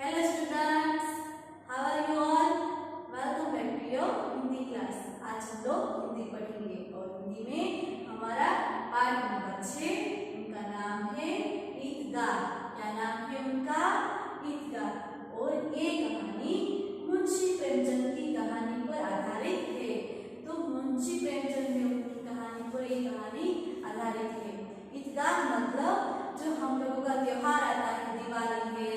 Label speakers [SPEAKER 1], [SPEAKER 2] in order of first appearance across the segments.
[SPEAKER 1] Hello students, how are you all? Welcome back to your Hindi class. आज हम लोग हिंदी पढ़ेंगे और हिंदी में हमारा पाठ नंबर 6, उनका नाम है ईदगाह। क्या नाम है उनका? ईदगाह। और ये कहानी मुंशी प्रेमचंद की कहानी पर आधारित है। तो मुंशी प्रेमचंद ने उनकी कहानी पर ये कहानी आधारित है। ईदगाह मतलब जो हम लोगों का त्योहार आता है, दिवाली है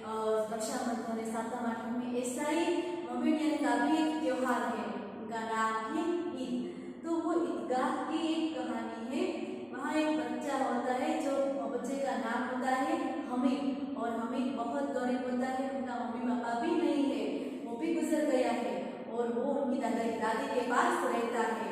[SPEAKER 1] और रक्षाबंधन है, सातम आठम में, ऐसा ही मोमेडियन का भी एक त्योहार है, उनका नाम है ईद। तो वो ईदगाह की एक कहानी है। वहाँ एक बच्चा होता है, जो बच्चे का नाम होता है हमीद, और हमीद बहुत गरीब होता है, उनका मम्मी पापा भी नहीं है, वो भी गुजर गया है और वो उनकी दादी के पास रहता है।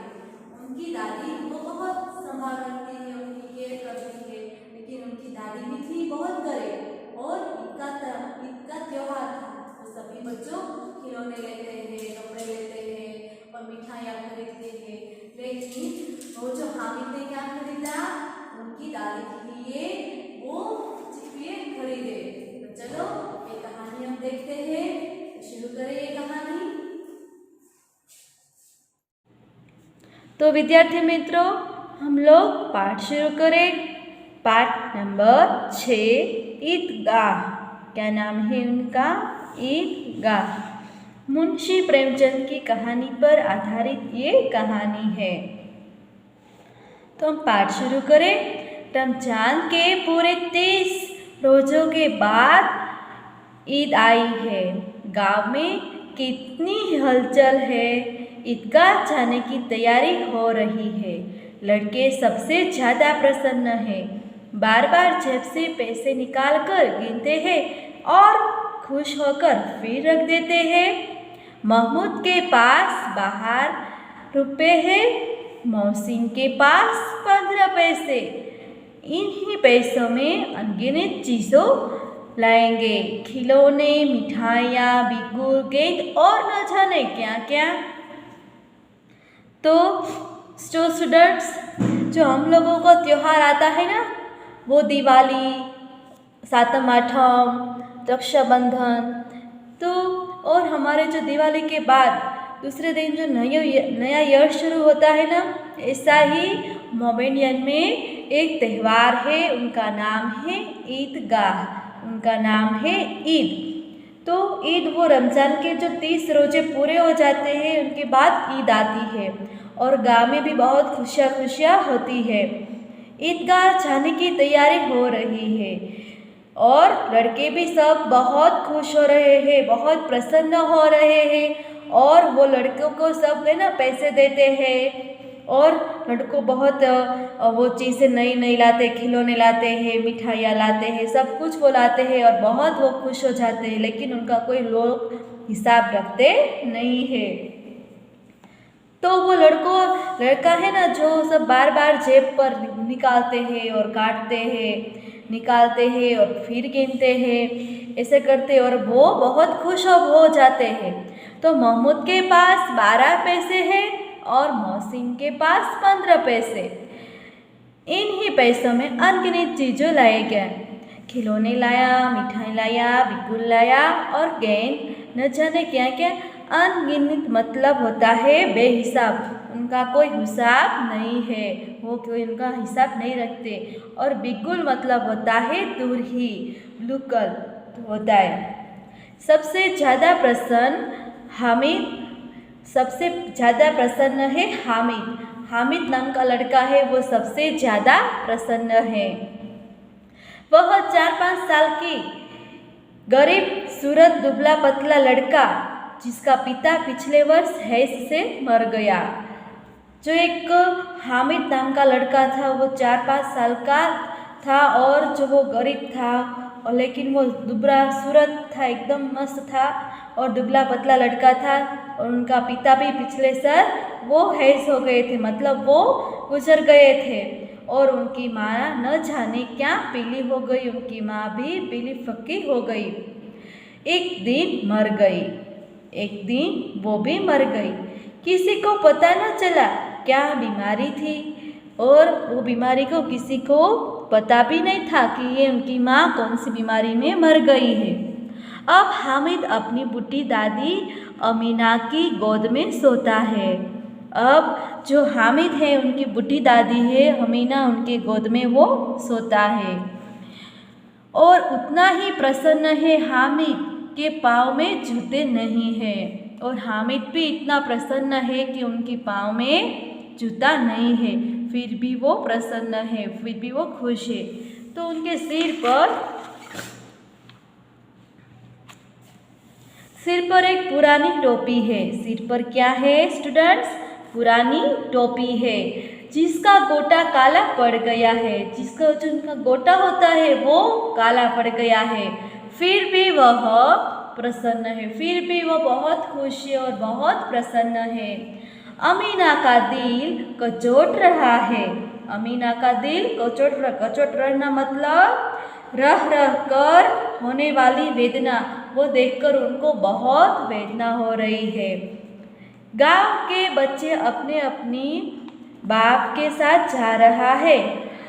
[SPEAKER 1] उनकी दादी वो बहुत संभाल करती है, उनकी केयर करती है, लेकिन उनकी दादी भी थी बहुत गरीब। और ईद का त्योहार था, तो सभी बच्चों खिलौने लेते हैं, कपड़े लेते हैं और मिठाइयाँ खरीदते हैं। लेकिन वो जो हामिद ने क्या खरीदा, उनकी दादी के लिए वो चिप्पे खरीदे। तो चलो ये कहानी हम देखते हैं। शुरू करें ये कहानी।
[SPEAKER 2] तो विद्यार्थी मित्रों, हम लोग पाठ शुरू करें। पाठ नंबर 6, ईदगाह। क्या नाम है उनका? ईदगाह। मुंशी प्रेमचंद की कहानी पर आधारित ये कहानी है। तो हम पाठ शुरू करें। रमजान के पूरे 30 रोज़ों के बाद ईद आई है। गांव में कितनी हलचल है। ईदगाह जाने की तैयारी हो रही है। लड़के सबसे ज़्यादा प्रसन्न हैं। बार बार जेब से पैसे निकालकर गिनते हैं और खुश होकर फिर रख देते हैं। महमूद के पास बाहर रुपए हैं, मोहसिन के पास 15 पैसे। इन्हीं पैसों में अनगिनत चीज़ों लाएंगे, खिलौने, मिठाइयाँ, बिगुल, गेंद और न जाने क्या क्या। तो स्टूडेंट्स, जो हम लोगों का त्योहार आता है ना, वो दिवाली, सातम आठम, रक्षाबंधन, तो और हमारे जो दिवाली के बाद दूसरे दिन जो नया ईयर शुरू होता है ना, ऐसा ही मोमेडियन में एक त्यौहार है, उनका नाम है ईदगाह, उनका नाम है ईद। तो ईद वो रमज़ान के जो 30 रोजे पूरे हो जाते हैं, उनके बाद ईद आती है और गाँव में भी बहुत खुशियाँ होती है। ईदगाह जाने की तैयारी हो रही है और लड़के भी सब बहुत खुश हो रहे हैं, बहुत प्रसन्न हो रहे हैं। और वो लड़कों को सब है ना पैसे देते हैं और लड़कों बहुत वो चीज़ें नई लाते, खिलौने लाते हैं, मिठाइयाँ लाते हैं, सब कुछ वो लाते हैं और बहुत वो खुश हो जाते हैं। लेकिन उनका कोई लोग हिसाब रखते नहीं है। तो वो लड़का है ना, जो सब बार बार जेब पर निकालते हैं और काटते हैं, निकालते हैं और फिर गिनते हैं, ऐसे करते और वो बहुत खुश हो जाते हैं। तो महमूद के पास 12 पैसे हैं और मोहसिन के पास 15 पैसे। इन्हीं पैसों में अनगिनत चीज़ें लाए गए, खिलौने लाया, मिठाई लाया, बिगुल लाया और गेंद, न जाने क्या क्या। अनगिनत मतलब होता है बेहिसाब, उनका कोई हिसाब नहीं है, वो कोई उनका हिसाब नहीं रखते। और बिगुल मतलब होता है दूर ही, लुकल होता है। सबसे ज़्यादा प्रसन्न है हामिद। हामिद नाम का लड़का है, वो सबसे ज़्यादा प्रसन्न है। वह 4-5 साल की गरीब सूरत दुबला पतला लड़का, जिसका पिता पिछले वर्ष हैज से मर गया। जो एक हामिद नाम का लड़का था, वो 4-5 साल का था और जो वो गरीब था, और लेकिन वो दुबला सूरत था, एकदम मस्त था और दुबला पतला लड़का था। और उनका पिता भी पिछले साल वो हैज हो गए थे, मतलब वो गुजर गए थे। और उनकी माँ न जाने क्या पीली हो गई, उनकी माँ भी पीली फक्की हो गई। एक दिन मर गई, एक दिन वो भी मर गई। किसी को पता न चला क्या बीमारी थी और वो बीमारी को किसी को पता भी नहीं था कि ये उनकी माँ कौन सी बीमारी में मर गई है। अब हामिद अपनी बूढ़ी दादी अमीना की गोद में सोता है। अब जो हामिद है उनकी बूढ़ी दादी है अमीना, उनके गोद में वो सोता है और उतना ही प्रसन्न है हामिद के पाँव में जूते नहीं हैं और हामिद भी इतना प्रसन्न है कि उनके पाँव में जूता नहीं है, फिर भी वो प्रसन्न है, फिर भी वो खुश है। तो उनके सिर पर एक पुरानी टोपी है। सिर पर क्या है स्टूडेंट्स? पुरानी टोपी है जिसका गोटा काला पड़ गया है, जिसका जो उनका गोटा होता है वो काला पड़ गया है, फिर भी वह प्रसन्न है, फिर भी वह बहुत खुश है और बहुत प्रसन्न है। अमीना का दिल कचोट रहा है। अमीना का दिल कचोट रहना मतलब रह रह कर होने वाली वेदना, वो देखकर उनको बहुत वेदना हो रही है। गांव के बच्चे अपने अपनी बाप के साथ जा रहा है।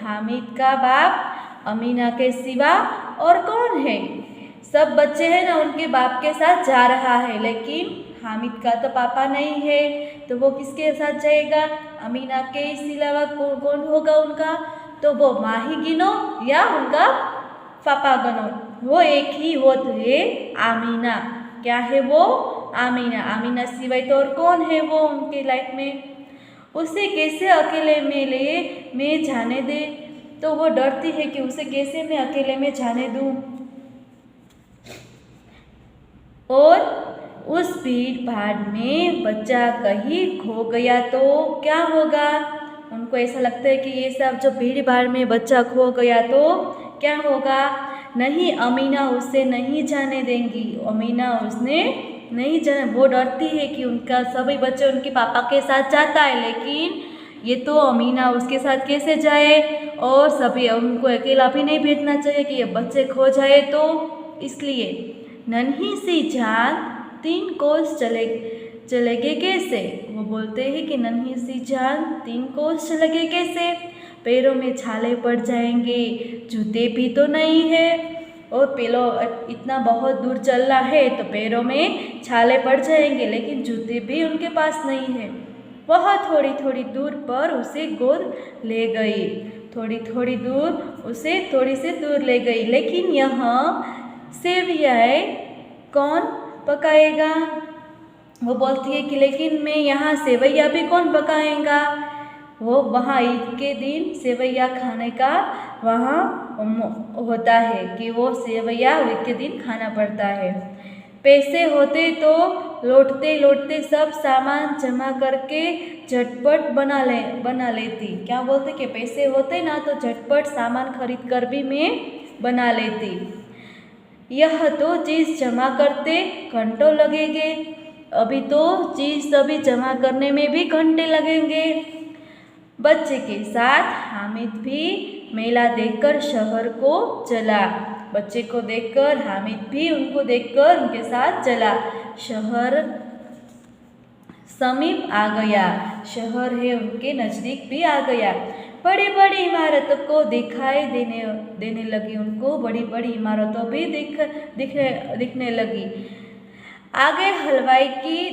[SPEAKER 2] हामिद का बाप अमीना के सिवा और कौन है? सब बच्चे हैं ना उनके बाप के साथ जा रहा है, लेकिन हामिद का तो पापा नहीं है, तो वो किसके साथ जाएगा? अमीना के अलावा कौन होगा उनका? तो वो माँ ही गिनो या उनका पापा गनो, वो एक ही वो है आमीना। क्या है वो? आमीना। आमीना सिवाय तो और कौन है वो उनके लाइफ में? उसे कैसे अकेले में जाने दे? तो वो डरती है कि उसे कैसे मैं अकेले में जाने दूँ। और उस भीड़ भाड़ में बच्चा कहीं खो गया तो क्या होगा? उनको ऐसा लगता है कि ये सब जो भीड़ भाड़ में बच्चा खो गया तो क्या होगा? नहीं, अमीना उसे नहीं जाने देंगी। अमीना उसने नहीं जाने, वो डरती है कि उनका सभी बच्चे उनके पापा के साथ जाता है, लेकिन ये तो अमीना उसके साथ कैसे जाए? और सभी उनको अकेला भी नहीं भेजना चाहिए कि ये बच्चे खो जाए, तो इसलिए नन्ही सी जान 3 कोस चलेगे कैसे? वो बोलते हैं कि नन्ही सी जान 3 कोस चलेगे कैसे? पैरों में छाले पड़ जाएंगे, जूते भी तो नहीं है, और पेलो इतना बहुत दूर चलना है तो पैरों में छाले पड़ जाएंगे, लेकिन जूते भी उनके पास नहीं है। वह थोड़ी थोड़ी दूर पर उसे गोद ले गई, थोड़ी दूर उसे थोड़ी सी दूर ले गई, लेकिन यहाँ सेवइयाँ कौन पकाएगा? वो बोलती है कि लेकिन मैं यहाँ सेवइयाँ भी कौन पकाएगा? वो वहाँ ईद के दिन सेवइयाँ खाने का वहाँ होता है कि वो सेवइयाँ ईद के दिन खाना पड़ता है। पैसे होते तो लौटते सब सामान जमा करके झटपट बना लेती। क्या बोलते कि पैसे होते ना तो झटपट सामान खरीद कर भी मैं बना लेती। यह तो चीज़ जमा करते घंटों लगेंगे, अभी तो चीज़ सभी जमा करने में भी घंटे लगेंगे। बच्चे के साथ हामिद भी मेला देखकर शहर को चला। बच्चे को देखकर हामिद भी उनको देखकर उनके साथ चला। शहर समीप आ गया, शहर है उनके नज़दीक भी आ गया। बड़ी बड़ी इमारतों को दिखाई देने लगी, उनको बड़ी बड़ी इमारतों भी दिखने लगी। आगे हलवाई की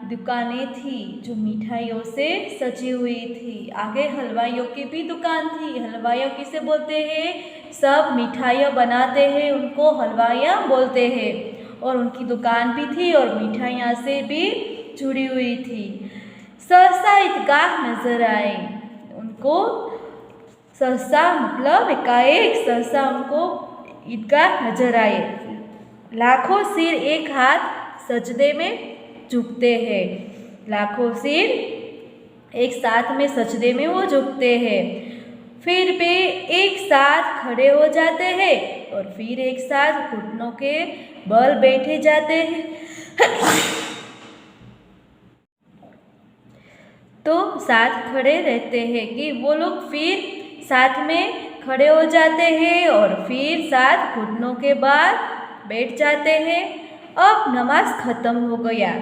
[SPEAKER 2] दुकानें थी जो मिठाइयों से सजी हुई थी। आगे हलवाइयों की भी दुकान थी। हलवाइयों किसे बोलते हैं? सब मिठाइयाँ बनाते हैं उनको हलवाइयाँ बोलते हैं। और उनकी दुकान भी थी और मिठाइयाँ से भी जुड़ी हुई थी। सहसा ईदगाह नजर आए उनको। सहसा मतलब एकाएक सहसा उनको ईदगाह नजर आए। लाखों सिर एक हाथ सजदे में झुकते हैं। लाखों सिर एक साथ में सजदे में वो झुकते हैं। फिर वे एक साथ खड़े हो जाते हैं और फिर एक साथ घुटनों के बल बैठे जाते हैं। तो साथ खड़े रहते हैं कि वो लोग फिर साथ में खड़े हो जाते हैं और फिर साथ घुटनों के बाद बैठ जाते हैं। अब नमाज ख़त्म हो गया।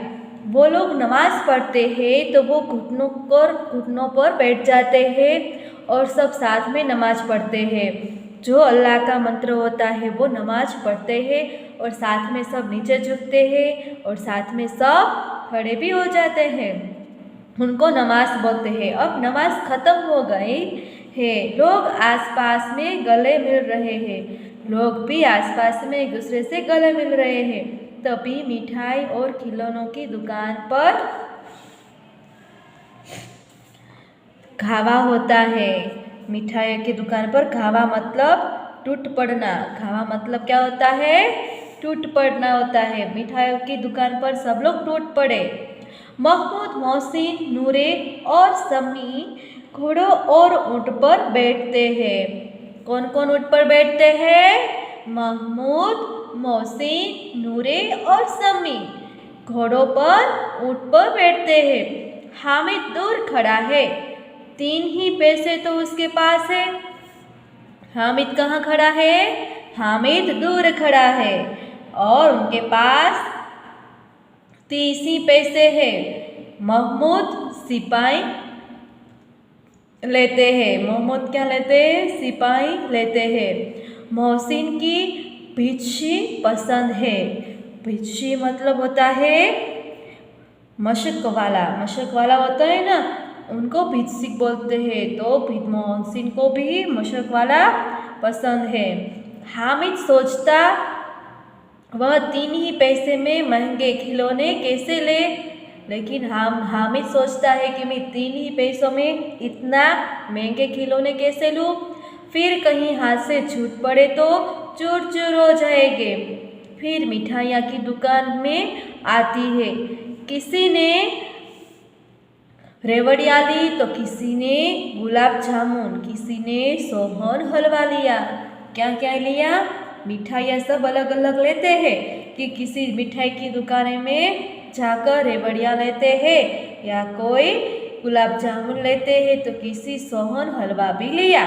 [SPEAKER 2] वो लोग नमाज पढ़ते हैं तो वो घुटनों पर बैठ जाते हैं और सब साथ में नमाज पढ़ते हैं। जो अल्लाह का मंत्र होता है वो नमाज पढ़ते हैं और साथ में सब नीचे झुकते हैं और साथ में सब खड़े भी हो जाते हैं। उनको नमाज बोलते हैं। अब नमाज खत्म हो गई है, लोग आसपास में गले मिल रहे हैं। लोग भी आसपास में एक दूसरे से गले मिल रहे हैं। तभी मिठाई और खिलौनों की दुकान पर घावा होता है। मिठाई की दुकान पर घावा मतलब टूट पड़ना। घावा मतलब क्या होता है? टूट पड़ना होता है। मिठाइयों की दुकान पर सब लोग टूट पड़े। महमूद, मोहसिन, नूरे और समी घोड़ों और ऊँट पर बैठते हैं। कौन कौन ऊँट पर बैठते हैं? महमूद, मोहसिन, नूरे और समी घोड़ों पर ऊँट पर बैठते हैं। हामिद दूर खड़ा है। 3 ही पैसे तो उसके पास है। हामिद कहाँ खड़ा है? हामिद दूर खड़ा है और उनके पास 30 ही पैसे हैं। महमूद सिपाही लेते हैं। महमूद क्या लेते हैं? सिपाही लेते हैं। मोहसिन की भिक्षी पसंद है। भिक्षी मतलब होता है मशक वाला। मशक वाला होता है ना, उनको भिक्षिक बोलते हैं। तो मोहसिन को भी मशक वाला पसंद है। हामिद सोचता वह 3 ही पैसे में महंगे खिलौने कैसे ले, लेकिन हामिद सोचता है कि मैं 3 ही पैसों में इतना महंगे खिलौने कैसे लूँ। फिर कहीं हाथ से छूट पड़े तो चूर चूर हो जाएंगे। फिर मिठाइयाँ की दुकान में आती है। किसी ने रेवड़ियाँ ली तो किसी ने गुलाब जामुन, किसी ने सोहन हलवा लिया। क्या क्या लिया? मिठाइयाँ सब अलग अलग लेते हैं कि किसी मिठाई की दुकान में जाकर रेवड़ियाँ लेते हैं या कोई गुलाब जामुन लेते हैं तो किसी सोहन हलवा भी लिया।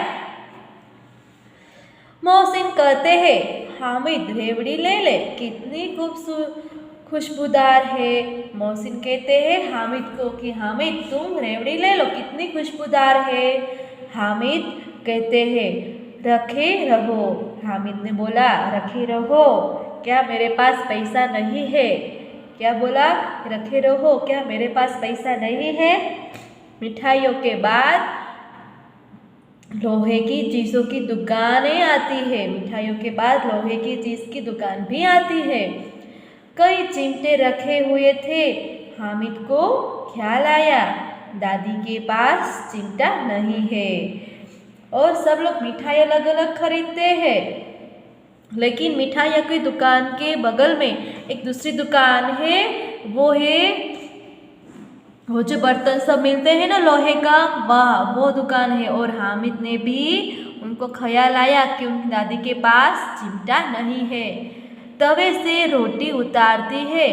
[SPEAKER 2] मोहसिन कहते हैं, हामिद रेवड़ी ले ले, कितनी खुशबूदार है। मोहसिन कहते हैं हामिद को कि हामिद तुम रेवड़ी ले लो, कितनी खुशबूदार है। हामिद कहते हैं रखे रहो। हामिद ने बोला रखे रहो, क्या मेरे पास पैसा नहीं है? क्या बोला? रखे रहो, क्या मेरे पास पैसा नहीं है? मिठाइयों के बाद लोहे की चीज़ों की दुकानें आती है। मिठाइयों के बाद लोहे की चीज़ की दुकान भी आती है। कई चिमटे रखे हुए थे। हामिद को ख्याल आया दादी के पास चिमटा नहीं है। और सब लोग मिठाई अलग अलग खरीदते हैं। लेकिन मिठाइयों की दुकान के बगल में एक दूसरी दुकान है। वो जो बर्तन सब मिलते हैं ना लोहे का, वो दुकान है। और हामिद ने भी उनको ख्याल आया कि उनकी दादी के पास चिमटा नहीं है। तवे से रोटी उतारती है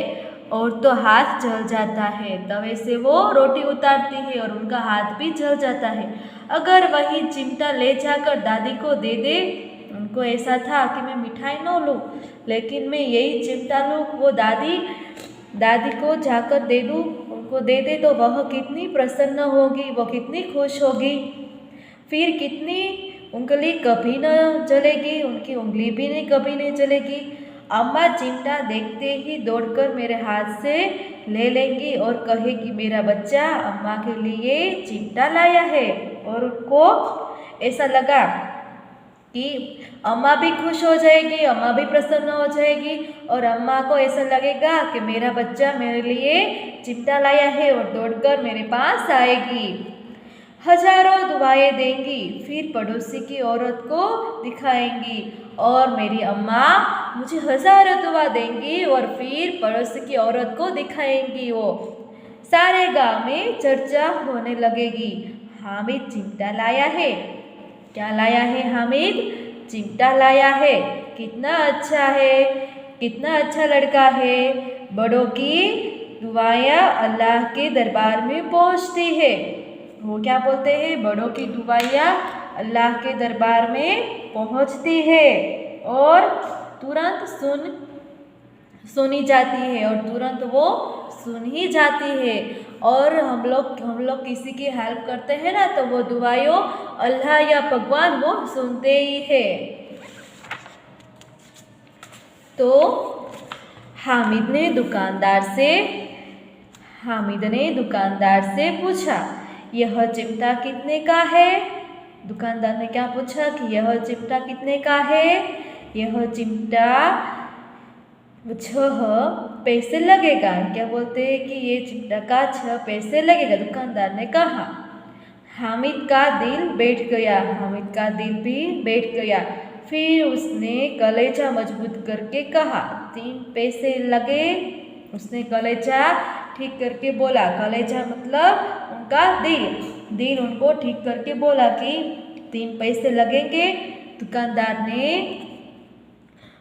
[SPEAKER 2] और तो हाथ जल जाता है। तवे से वो रोटी उतारती है और उनका हाथ भी जल जाता है। अगर वही चिमटा ले जाकर दादी को दे दे, उनको ऐसा था कि मैं मिठाई न लूँ, लेकिन मैं यही चिमटा लूँ, वो दादी को जाकर दे दूँ, उनको दे दे तो वह कितनी प्रसन्न होगी, वो कितनी खुश होगी। फिर कितनी उंगली कभी न जलेगी, उनकी उंगली भी नहीं कभी नहीं जलेगी। अम्मा चिमटा देखते ही दौड़कर मेरे हाथ से ले लेंगी और कहेगी मेरा बच्चा अम्मा के लिए चिमटा लाया है। और उनको ऐसा लगा कि अम्मा भी खुश हो जाएगी, अम्मा भी प्रसन्न हो जाएगी और अम्मा को ऐसा लगेगा कि मेरा बच्चा मेरे लिए चिमटा लाया है और दौड़कर मेरे पास आएगी। हजारों दुआएं देंगी, फिर पड़ोसी की औरत को दिखाएंगी और मेरी अम्मा मुझे हजारों दुआ देंगी और फिर पड़ोसी की औरत को दिखाएंगी। वो सारे गांव में चर्चा होने लगेगी, हामिद चिमटा लाया है। क्या लाया है? हामिद चिमटा लाया है। कितना अच्छा है, कितना अच्छा लड़का है। बड़ों की दुआएं अल्लाह के दरबार में पहुंचती है। वो क्या बोलते हैं? बड़ों की दुआएं अल्लाह के दरबार में पहुंचती है और तुरंत सुनी जाती है और तुरंत वो सुन ही जाती है। और हम लोग किसी की हेल्प करते हैं ना, तो वो दुआएं अल्लाह या भगवान वो सुनते ही है। तो हामिद ने दुकानदार से पूछा, यह चिमटा कितने का है? दुकानदार ने क्या पूछा कि यह चिमटा कितने का है? यह चिमटा 6 पैसे लगेगा। क्या बोलते हैं कि ये चिमटा का 6 पैसे लगेगा, दुकानदार ने कहा। हामिद का दिल भी बैठ गया। फिर उसने कलेजा मजबूत करके कहा, 3 पैसे लगे। उसने कलेजा ठीक करके बोला, कलेजा मतलब उनका दिल उनको ठीक करके बोला कि 3 पैसे लगेंगे। दुकानदार ने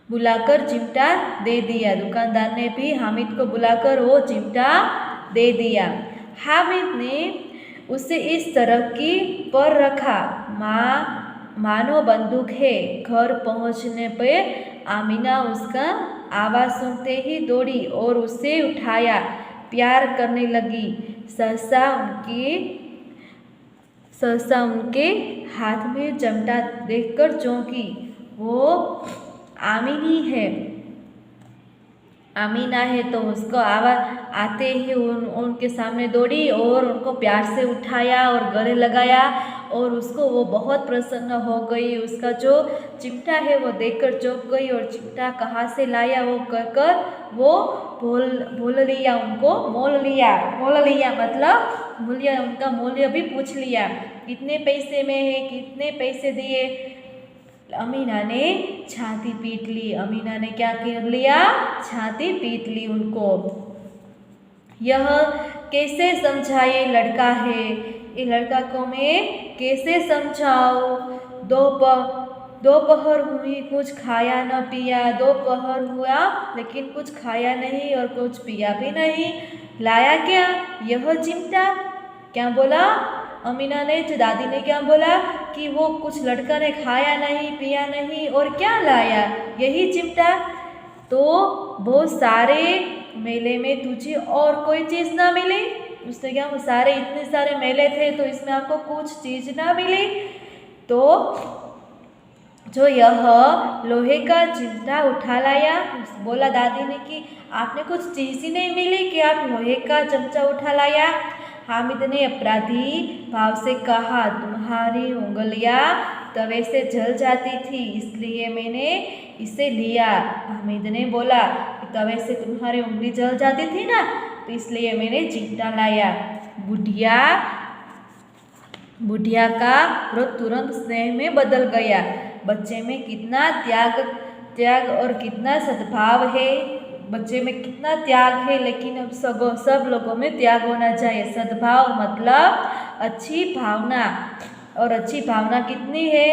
[SPEAKER 2] बुलाकर चिमटा दे दिया। दुकानदार ने भी हामिद को बुलाकर वो चिमटा दे दिया। हामिद ने उसे इस तरह की पर रखा मानो बंदूक है। घर पहुंचने पर आमीना उसका आवाज़ सुनते ही दौड़ी और उसे उठाया, प्यार करने लगी। सहसा उनके हाथ में चिमटा देखकर चौंकी। वो आमीना है तो उसको आवाज़ आते ही उनके सामने दौड़ी और उनको प्यार से उठाया और गले लगाया और उसको वो बहुत प्रसन्न हो गई। उसका जो चिमटा है वो देखकर चौंक गई और चिमटा कहाँ से लाया वो कहकर वो बोल लिया, उनको मोल लिया मतलब मूल्य, उनका मूल्य भी पूछ लिया, कितने पैसे में है, कितने पैसे दिए। अमीना ने छाती पीट ली। अमीना ने क्या कर लिया? छाती पीट ली उनको। यह कैसे समझाए लड़का है, ये लड़का को मैं कैसे समझाऊं? दोपहर हुई, कुछ खाया न पिया। दोपहर हुआ लेकिन कुछ खाया नहीं और कुछ पिया भी नहीं। लाया क्या? यह चिमटा। क्या बोला अमीना ने? दादी ने क्या बोला कि वो कुछ लड़का ने खाया नहीं, पिया नहीं और क्या लाया? यही चिमटा। तो बहुत सारे मेले में तुझे और कोई चीज़ ना मिली? उसने क्या, वो इतने सारे मेले थे तो इसमें आपको कुछ चीज़ ना मिली? तो जो यह लोहे का चिमटा उठा लाया, बोला दादी ने कि आपने कुछ चीज़ ही नहीं मिली कि आप लोहे का चमचा उठा लाया। हामिद ने अपराधी भाव से कहा, तुम्हारी उंगलियां तवे से जल जाती थी इसलिए मैंने इसे लिया। हामिद ने बोला कि तवे से तुम्हारी उंगली जल जाती थी ना, तो इसलिए मैंने चिमटा लाया। बुढ़िया का क्रोध तुरंत स्नेह में बदल गया। बच्चे में कितना त्याग और कितना सद्भाव है। बच्चे में कितना त्याग है, लेकिन अब सब लोगों में त्याग होना चाहिए। सद्भाव मतलब अच्छी भावना, और अच्छी भावना कितनी है?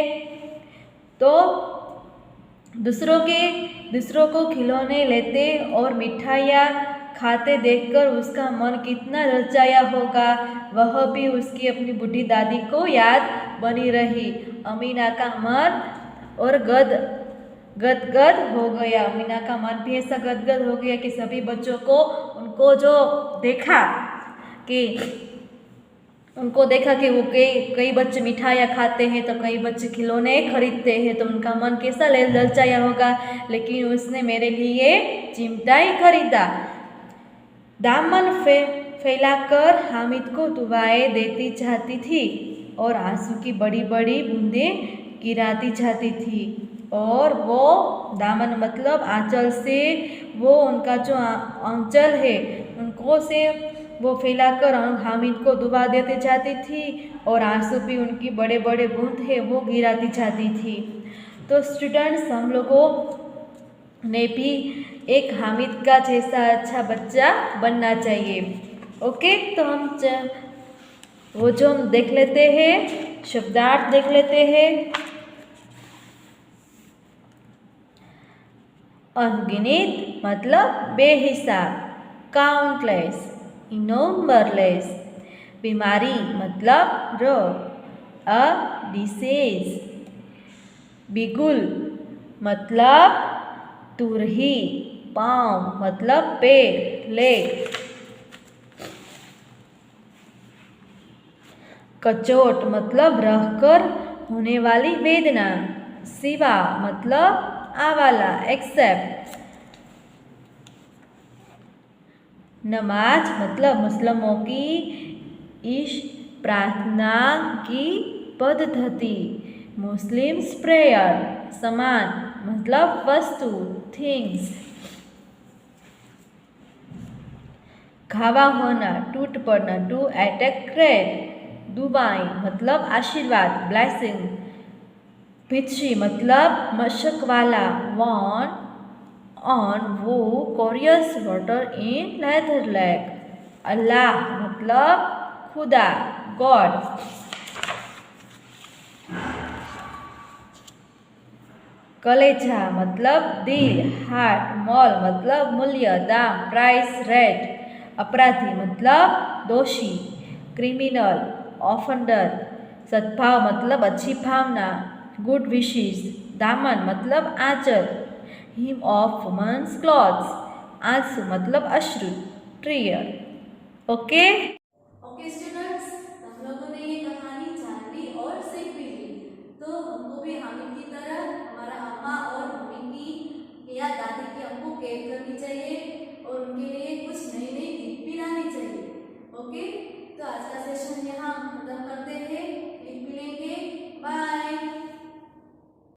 [SPEAKER 2] तो दूसरों को खिलौने लेते और मिठाइयाँ खाते देखकर उसका मन कितना ललचाया होगा। वह भी उसकी अपनी बूढ़ी दादी को याद बनी रही। अमीना का मन और गदगद हो गया। अमीना का मन भी ऐसा गदगद हो गया कि सभी बच्चों को उनको देखा कि वो कई बच्चे मिठाइयाँ खाते हैं तो कई बच्चे खिलौने खरीदते हैं, तो उनका मन कैसा ललचाया होगा। लेकिन उसने मेरे लिए चिमटा ही खरीदा। दामन फैलाकर हामिद को दुआएं देती जाती थी और आंसू की बड़ी बड़ी बूंदें गिराती जाती थी। और वो दामन मतलब आंचल से, वो उनका जो आंचल है उनको से वो फैलाकर हामिद को दुआ देती जाती थी और आंसू भी उनकी बड़े बड़े बूंद है वो गिराती जाती थी। तो स्टूडेंट्स, हम लोगों ने भी एक हामिद का जैसा अच्छा बच्चा बनना चाहिए। ओके, तो हम देख लेते हैं, शब्दार्थ देख लेते हैं। अनगिनत मतलब बेहिसाब, काउंटलेस, नंबरलेस। बीमारी मतलब रोग, अ डिसीज। बिगुल मतलब तुरही, पाँव मतलब पैर, लेग। कचोट मतलब रहकर होने वाली वेदना। सिवा मतलब आवाला, एक्सेप्ट। नमाज मतलब मुस्लिमों की इस प्रार्थना की पद्धति। मुस्लिम्स प्रेयर सामान मतलब वस्तु थिंग्स। घावा होना टूट पड़ना टू अटैक क्रेड। दुआएं मतलब आशीर्वाद ब्लेसिंग। भिक्षी मतलब मशक वाला वन ऑन वो कोरियस वाटर इन नेदरलैंड। अल्लाह मतलब खुदा गॉड। कलेजा मतलब दिल हार्ट। मॉल मतलब मूल्य दाम प्राइस रेट। अपराधी मतलब दोषी क्रिमिनल ऑफेंडर। सद्भाव मतलब अच्छी भावना गुड विशेस। दामन मतलब आंचल हिम ऑफ वुमेन्स क्लॉथ्स। आंसू मतलब अश्रु टीयर। ओके
[SPEAKER 1] ओके स्टूडेंट्स, हम लोगों ने ये कहानी जान ली और सीख भी ली। तो हमको भी हामिद की तरह हमारा अम्मा और मम्मी की या दादी की हमको केयर करनी चाहिए और उनके लिए कुछ नई नई टिप भी लानी चाहिए। ओके, तो आज का सेशन यहाँ खत्म करते हैं।